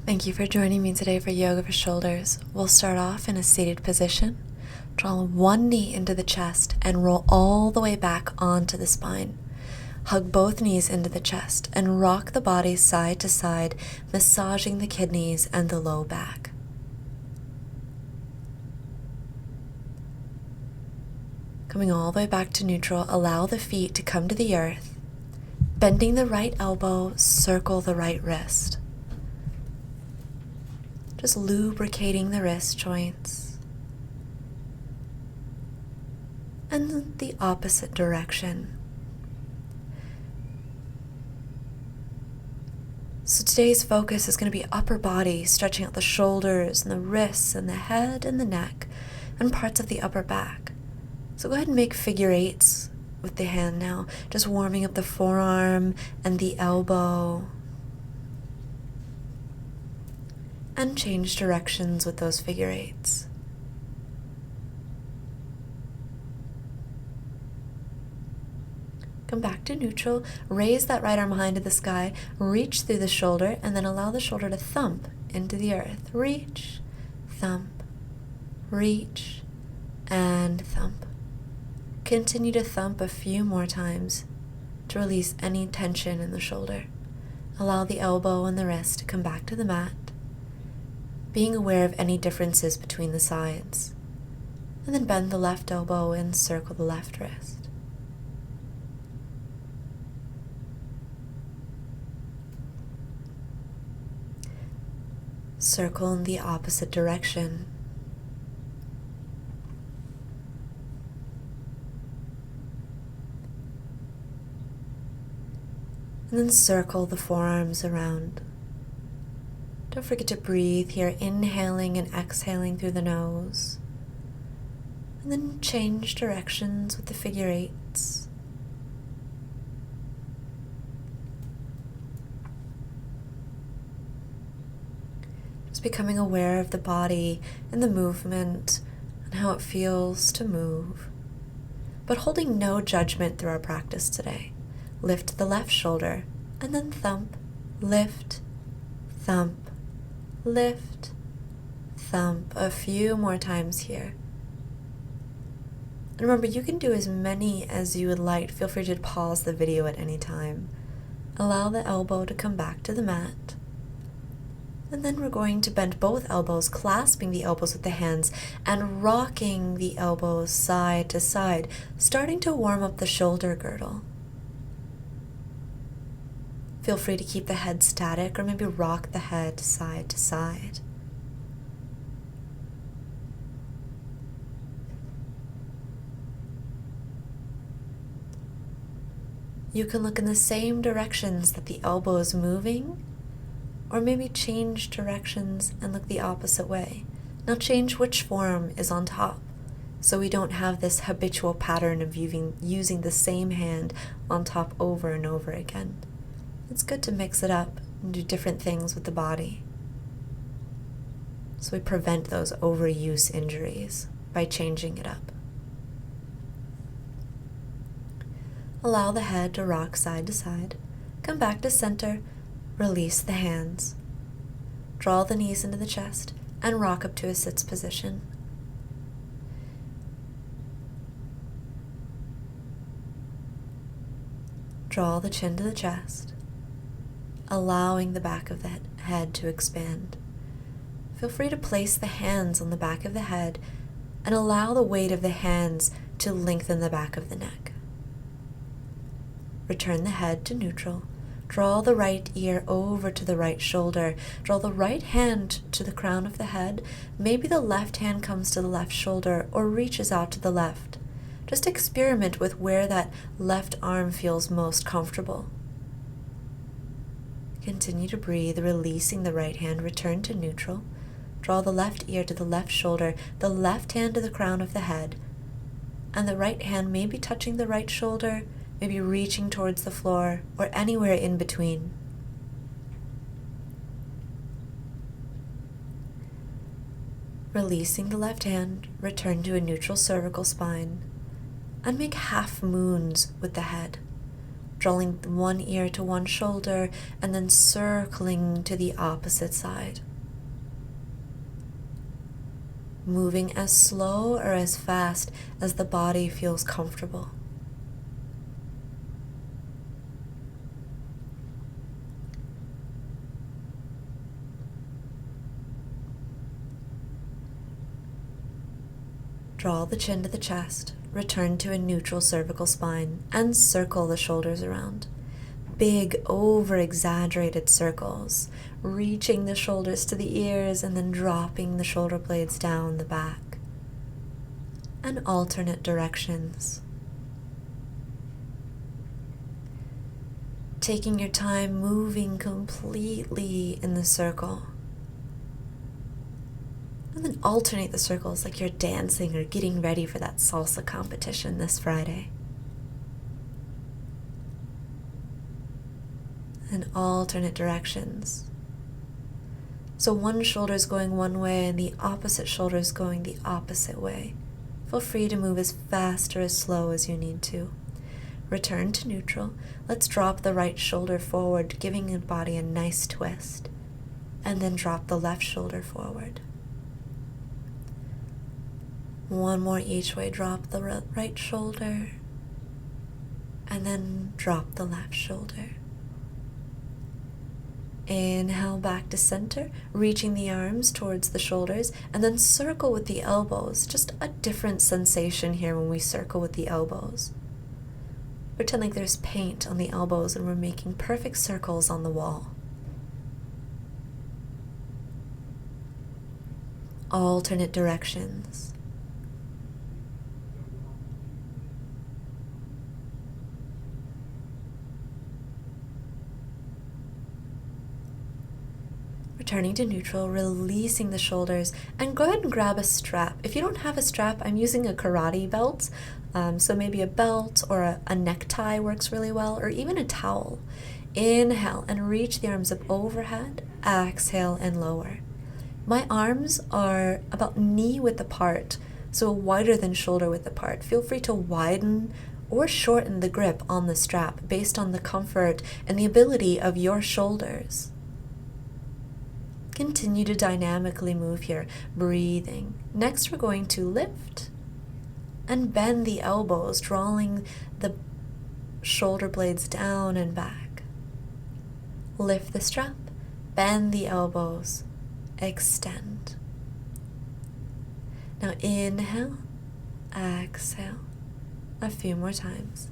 Thank you for joining me today for Yoga for Shoulders. We'll start off in a seated position. Draw one knee into the chest and roll all the way back onto the spine. Hug both knees into the chest and rock the body side to side, massaging the kidneys and the low back. Coming all the way back to neutral, allow the feet to come to the earth. Bending the right elbow, circle the right wrist. Just lubricating the wrist joints. And the opposite direction. So today's focus is going to be upper body, stretching out the shoulders and the wrists and the head and the neck and parts of the upper back. So go ahead and make figure eights with the hand now, just warming up the forearm and the elbow. And change directions with those figure eights. Come back to neutral, raise that right arm high into the sky, reach through the shoulder, and then allow the shoulder to thump into the earth. Reach, thump, reach, and thump. Continue to thump a few more times to release any tension in the shoulder. Allow the elbow and the wrist to come back to the mat, being aware of any differences between the sides. And then bend the left elbow and circle the left wrist. Circle in the opposite direction. And then circle the forearms around. Don't forget to breathe here, inhaling and exhaling through the nose. And then change directions with the figure eights. Just becoming aware of the body and the movement and how it feels to move, but holding no judgment through our practice today. Lift the left shoulder and then thump, lift, thump, lift, thump. A few more times here. And remember, you can do as many as you would like. Feel free to pause the video at any time. Allow the elbow to come back to the mat. And then we're going to bend both elbows, clasping the elbows with the hands and rocking the elbows side to side, starting to warm up the shoulder girdle. Feel free to keep the head static or maybe rock the head side to side. You can look in the same directions that the elbow is moving, or maybe change directions and look the opposite way. Now change which form is on top, so we don't have this habitual pattern of using the same hand on top over and over again. It's good to mix it up and do different things with the body, so we prevent those overuse injuries by changing it up. Allow the head to rock side to side. Come back to center. Release the hands. Draw the knees into the chest and rock up to a sits position. Draw the chin to the chest, allowing the back of the head to expand. Feel free to place the hands on the back of the head and allow the weight of the hands to lengthen the back of the neck. Return the head to neutral. Draw the right ear over to the right shoulder. Draw the right hand to the crown of the head. Maybe the left hand comes to the left shoulder or reaches out to the left. Just experiment with where that left arm feels most comfortable. Continue to breathe, releasing the right hand. Return to neutral. Draw the left ear to the left shoulder, the left hand to the crown of the head, and the right hand may be touching the right shoulder, maybe reaching towards the floor, or anywhere in between. Releasing the left hand, return to a neutral cervical spine, and make half moons with the head. drawing one ear to one shoulder and then circling to the opposite side. Moving as slow or as fast as the body feels comfortable. Draw the chin to the chest, return to a neutral cervical spine, and circle the shoulders around. Big, over-exaggerated circles, reaching the shoulders to the ears and then dropping the shoulder blades down the back. And alternate directions. Taking your time moving completely in the circle. And then alternate the circles like you're dancing or getting ready for that salsa competition this Friday. And alternate directions. So one shoulder is going one way and the opposite shoulder is going the opposite way. Feel free to move as fast or as slow as you need to. Return to neutral. Let's drop the right shoulder forward, giving your body a nice twist. And then drop the left shoulder forward. One more each way, drop the right shoulder, and then drop the left shoulder. Inhale back to center, reaching the arms towards the shoulders, and then circle with the elbows. Just a different sensation here when we circle with the elbows. Pretend like there's paint on the elbows and we're making perfect circles on the wall. Alternate directions. Returning to neutral, releasing the shoulders, and go ahead and grab a strap. If you don't have a strap, I'm using a karate belt, so maybe a belt or a necktie works really well, or even a towel. Inhale and reach the arms up overhead, exhale and lower. My arms are about knee width apart, so wider than shoulder width apart. Feel free to widen or shorten the grip on the strap based on the comfort and the ability of your shoulders. Continue to dynamically move here, breathing. Next, we're going to lift and bend the elbows, drawing the shoulder blades down and back. Lift the strap, bend the elbows, extend. Now inhale, exhale, a few more times.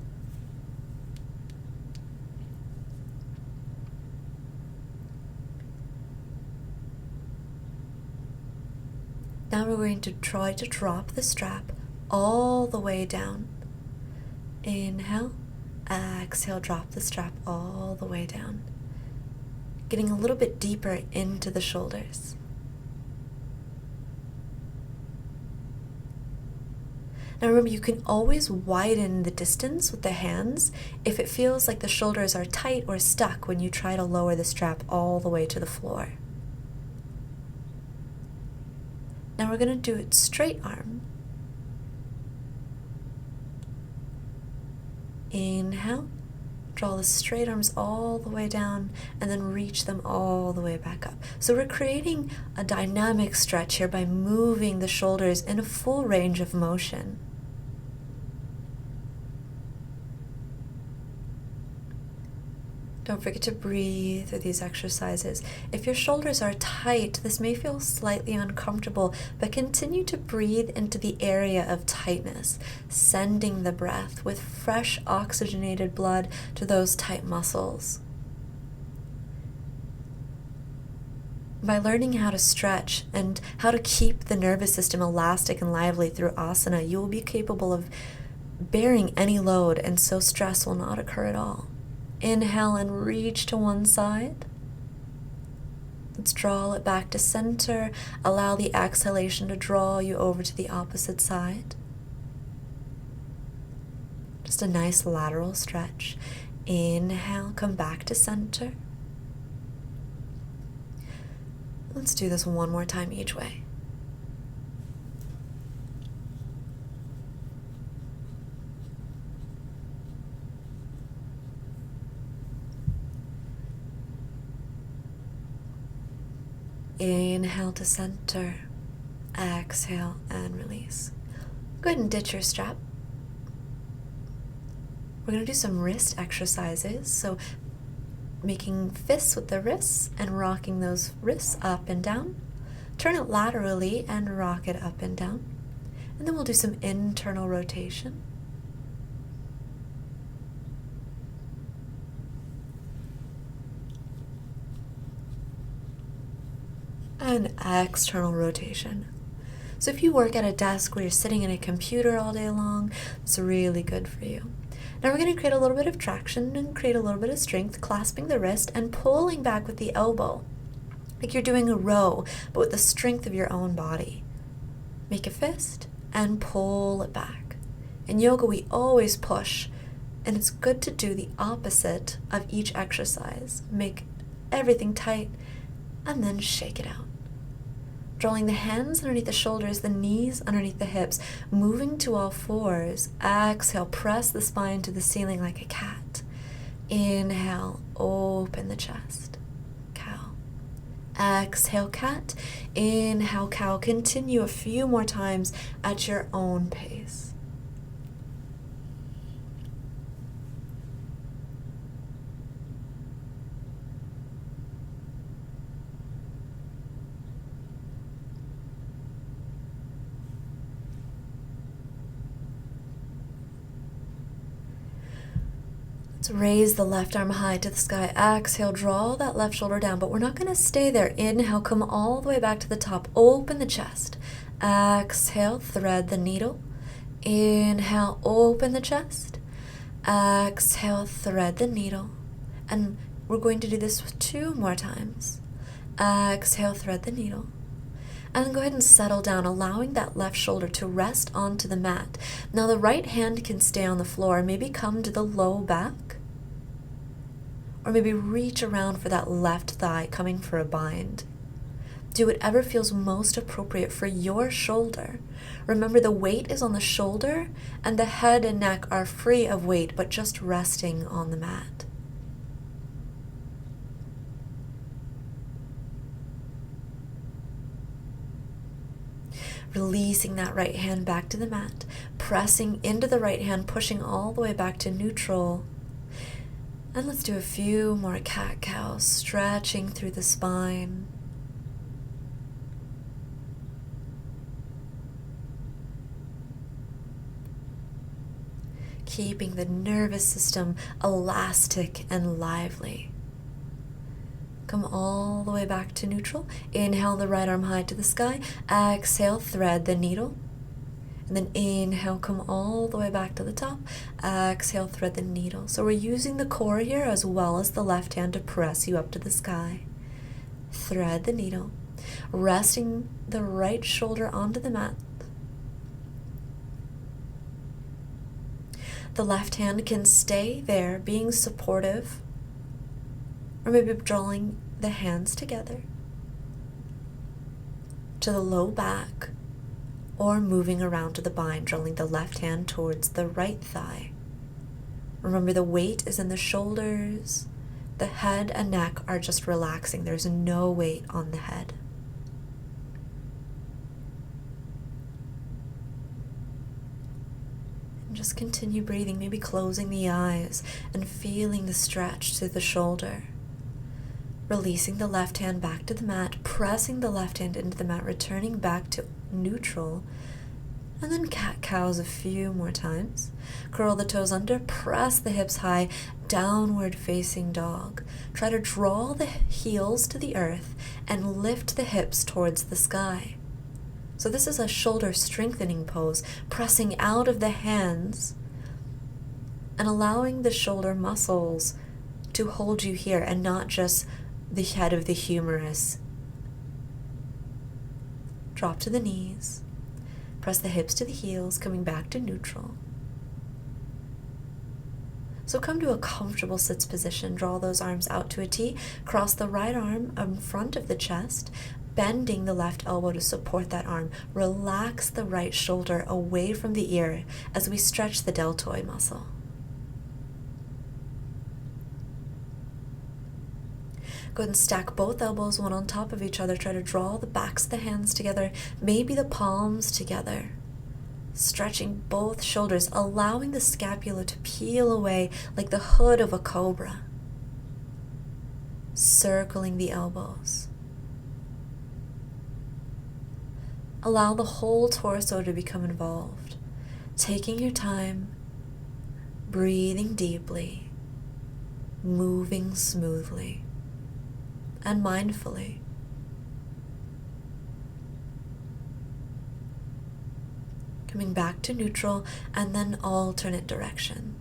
Now we're going to try to drop the strap all the way down. Inhale, exhale, drop the strap all the way down. Getting a little bit deeper into the shoulders. Now remember, you can always widen the distance with the hands if it feels like the shoulders are tight or stuck when you try to lower the strap all the way to the floor. Now we're going to do it straight arm. Inhale, draw the straight arms all the way down and then reach them all the way back up. So we're creating a dynamic stretch here by moving the shoulders in a full range of motion. Don't forget to breathe through these exercises. If your shoulders are tight, this may feel slightly uncomfortable, but continue to breathe into the area of tightness, sending the breath with fresh oxygenated blood to those tight muscles. By learning how to stretch and how to keep the nervous system elastic and lively through asana, you will be capable of bearing any load, and so stress will not occur at all. Inhale and reach to one side. Let's draw it back to center. Allow the exhalation to draw you over to the opposite side. Just a nice lateral stretch. Inhale, come back to center. Let's do this one more time each way. Inhale to center. Exhale and release. Go ahead and ditch your strap. We're going to do some wrist exercises. So making fists with the wrists and rocking those wrists up and down. Turn it laterally and rock it up and down. And then we'll do some internal rotation. And external rotation. So if you work at a desk where you're sitting in a computer all day long, it's really good for you. Now we're going to create a little bit of traction and create a little bit of strength, clasping the wrist and pulling back with the elbow, like you're doing a row, but with the strength of your own body. Make a fist and pull it back. In yoga, we always push, and it's good to do the opposite of each exercise. Make everything tight and then shake it out. Drawing the hands underneath the shoulders, the knees underneath the hips, moving to all fours. Exhale, press the spine to the ceiling like a cat. Inhale, open the chest. Cow. Exhale, cat. Inhale, cow. Continue a few more times at your own pace. Let's raise the left arm high to the sky. Exhale, draw that left shoulder down, but we're not going to stay there. Inhale, come all the way back to the top. Open the chest. Exhale, thread the needle. Inhale, open the chest. Exhale, thread the needle. And we're going to do this 2 more times. Exhale, thread the needle. And then go ahead and settle down, allowing that left shoulder to rest onto the mat. Now the right hand can stay on the floor. Maybe come to the low back. Or maybe reach around for that left thigh, coming for a bind. Do whatever feels most appropriate for your shoulder. Remember, the weight is on the shoulder, and the head and neck are free of weight, but just resting on the mat. Releasing that right hand back to the mat, pressing into the right hand, pushing all the way back to neutral. And let's do a few more cat-cow, stretching through the spine. Keeping the nervous system elastic and lively. Come all the way back to neutral. Inhale the right arm high to the sky. Exhale, thread the needle. And then inhale, come all the way back to the top. Exhale, thread the needle. So we're using the core here as well as the left hand to press you up to the sky. Thread the needle. Resting the right shoulder onto the mat. The left hand can stay there, being supportive. Or maybe drawing the hands together to the low back, or moving around to the bind, drawing the left hand towards the right thigh. Remember, the weight is in the shoulders. The head and neck are just relaxing. There's no weight on the head. And just continue breathing, maybe closing the eyes and feeling the stretch through the shoulder. Releasing the left hand back to the mat, pressing the left hand into the mat, returning back to neutral, and then cat-cows a few more times. Curl the toes under, press the hips high, downward facing dog. Try to draw the heels to the earth and lift the hips towards the sky. So this is a shoulder strengthening pose, pressing out of the hands and allowing the shoulder muscles to hold you here and not just the head of the humerus. Drop to the knees. Press the hips to the heels, coming back to neutral. So come to a comfortable sits position. Draw those arms out to a T. Cross the right arm in front of the chest, bending the left elbow to support that arm. Relax the right shoulder away from the ear as we stretch the deltoid muscle. Go ahead and stack both elbows one on top of each other. Try to draw the backs of the hands together, maybe the palms together. Stretching both shoulders, allowing the scapula to peel away like the hood of a cobra. Circling the elbows. Allow the whole torso to become involved. Taking your time, breathing deeply, moving smoothly and mindfully. Coming back to neutral and then alternate direction.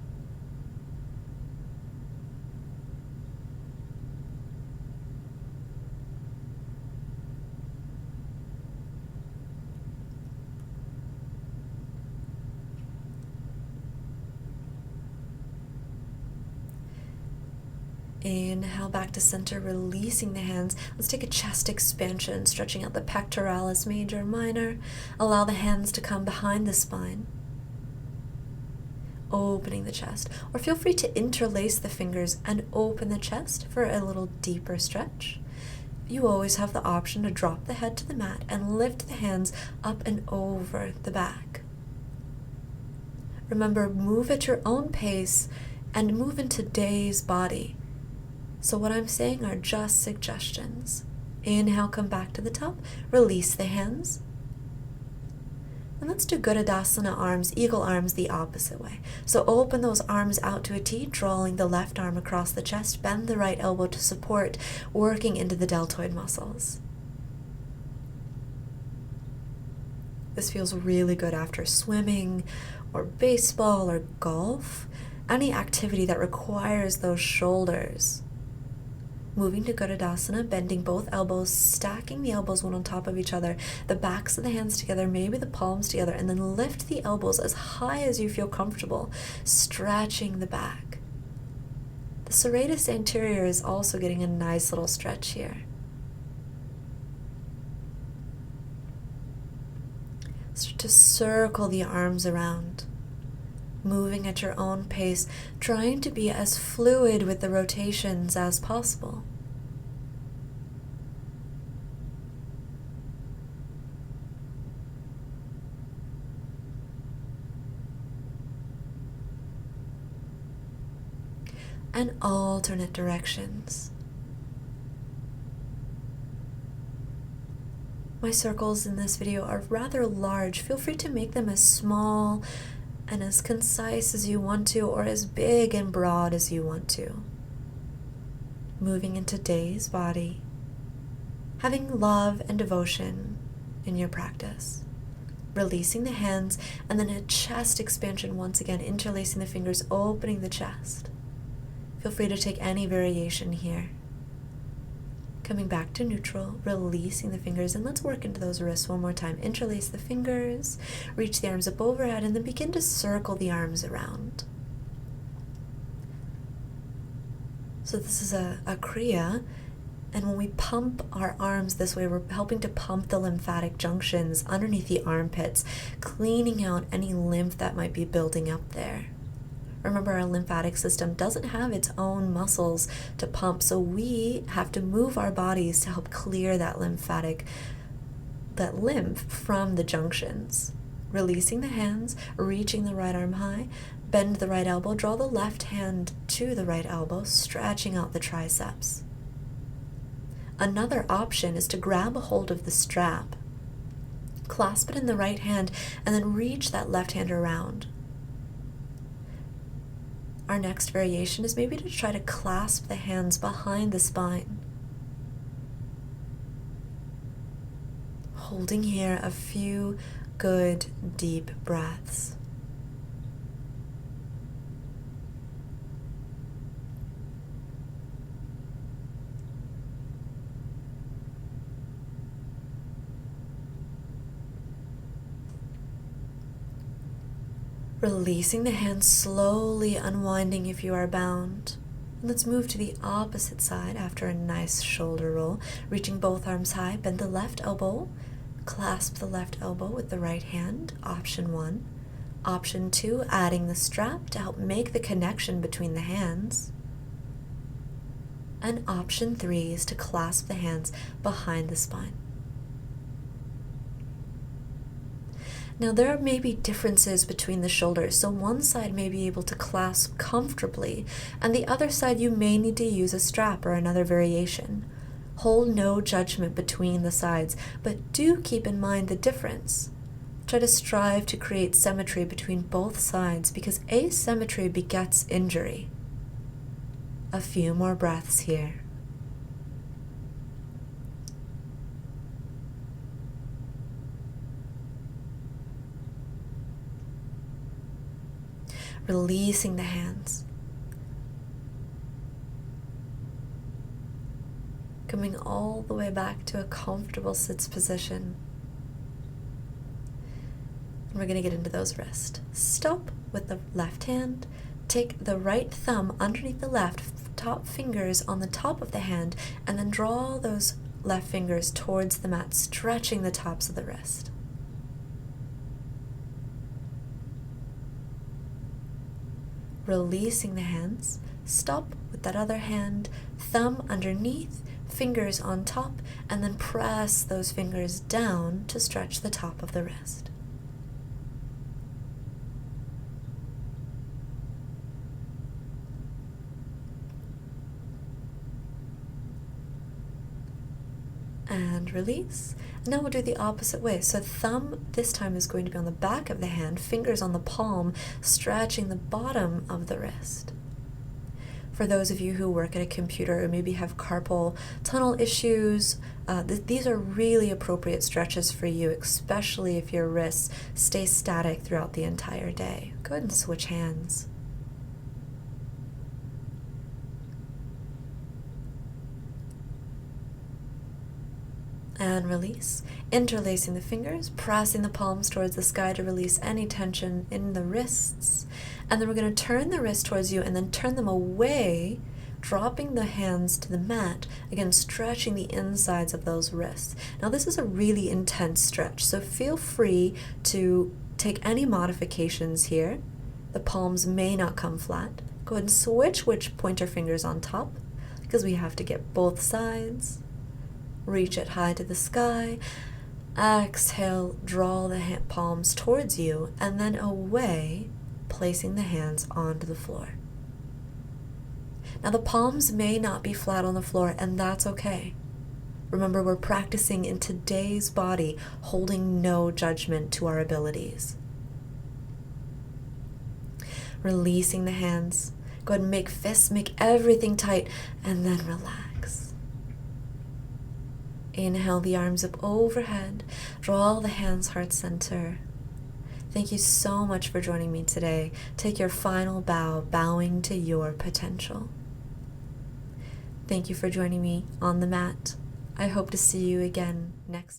Inhale back to center, releasing the hands. Let's take a chest expansion, stretching out the pectoralis major, minor. Allow the hands to come behind the spine, opening the chest. Or feel free to interlace the fingers and open the chest for a little deeper stretch. You always have the option to drop the head to the mat and lift the hands up and over the back. Remember, move at your own pace and move in today's body. So what I'm saying are just suggestions. Inhale, come back to the top, release the hands. And let's do Gurudasana arms, eagle arms the opposite way. So open those arms out to a T, drawing the left arm across the chest, bend the right elbow to support, working into the deltoid muscles. This feels really good after swimming or baseball or golf, any activity that requires those shoulders. Moving to Gurudasana, bending both elbows, stacking the elbows one on top of each other, the backs of the hands together, maybe the palms together, and then lift the elbows as high as you feel comfortable, stretching the back. The serratus anterior is also getting a nice little stretch here. Start to circle the arms around, moving at your own pace, trying to be as fluid with the rotations as possible. And alternate directions. My circles in this video are rather large. Feel free to make them as small and as concise as you want to, or as big and broad as you want to. Moving into today's body, having love and devotion in your practice. Releasing the hands, and then a chest expansion once again, interlacing the fingers, opening the chest. Feel free to take any variation here. Coming back to neutral, releasing the fingers, and let's work into those wrists one more time. Interlace the fingers, reach the arms up overhead, and then begin to circle the arms around. So this is a Kriya, and when we pump our arms this way, we're helping to pump the lymphatic junctions underneath the armpits, cleaning out any lymph that might be building up there. Remember, our lymphatic system doesn't have its own muscles to pump, so we have to move our bodies to help clear that lymph from the junctions. Releasing the hands, reaching the right arm high, bend the right elbow, draw the left hand to the right elbow, stretching out the triceps. Another option is to grab a hold of the strap, clasp it in the right hand, and then reach that left hand around. Our next variation is maybe to try to clasp the hands behind the spine. Holding here a few good deep breaths. Releasing the hands, slowly unwinding if you are bound. And let's move to the opposite side after a nice shoulder roll. Reaching both arms high, bend the left elbow, clasp the left elbow with the right hand, option 1. Option 2, adding the strap to help make the connection between the hands. And option 3 is to clasp the hands behind the spine. Now there may be differences between the shoulders, so one side may be able to clasp comfortably, and the other side you may need to use a strap or another variation. Hold no judgment between the sides, but do keep in mind the difference. Try to strive to create symmetry between both sides because asymmetry begets injury. A few more breaths here. Releasing the hands. Coming all the way back to a comfortable sits position. And we're going to get into those wrists. Stop with the left hand. Take the right thumb underneath the left, top fingers on the top of the hand, and then draw those left fingers towards the mat, stretching the tops of the wrist. Releasing the hands. Stop with that other hand, thumb underneath, fingers on top, and then press those fingers down to stretch the top of the wrist. And release. Now we'll do the opposite way. So thumb this time is going to be on the back of the hand, fingers on the palm, stretching the bottom of the wrist. For those of you who work at a computer or maybe have carpal tunnel issues, these are really appropriate stretches for you, especially if your wrists stay static throughout the entire day. Go ahead and switch hands. And release. Interlacing the fingers, pressing the palms towards the sky to release any tension in the wrists. And then we're going to turn the wrists towards you and then turn them away, dropping the hands to the mat, again stretching the insides of those wrists. Now this is a really intense stretch, so feel free to take any modifications here. The palms may not come flat. Go ahead and switch which pointer fingers on top, because we have to get both sides. Reach it high to the sky. Exhale, draw the palms towards you and then away, placing the hands onto the floor. Now the palms may not be flat on the floor, and that's okay. Remember, we're practicing in today's body, holding no judgment to our abilities. Releasing the hands. Go ahead and make fists, make everything tight, and then relax. Inhale the arms up overhead. Draw the hands heart center. Thank you so much for joining me today. Take your final bow, bowing to your potential. Thank you for joining me on the mat. I hope to see you again next.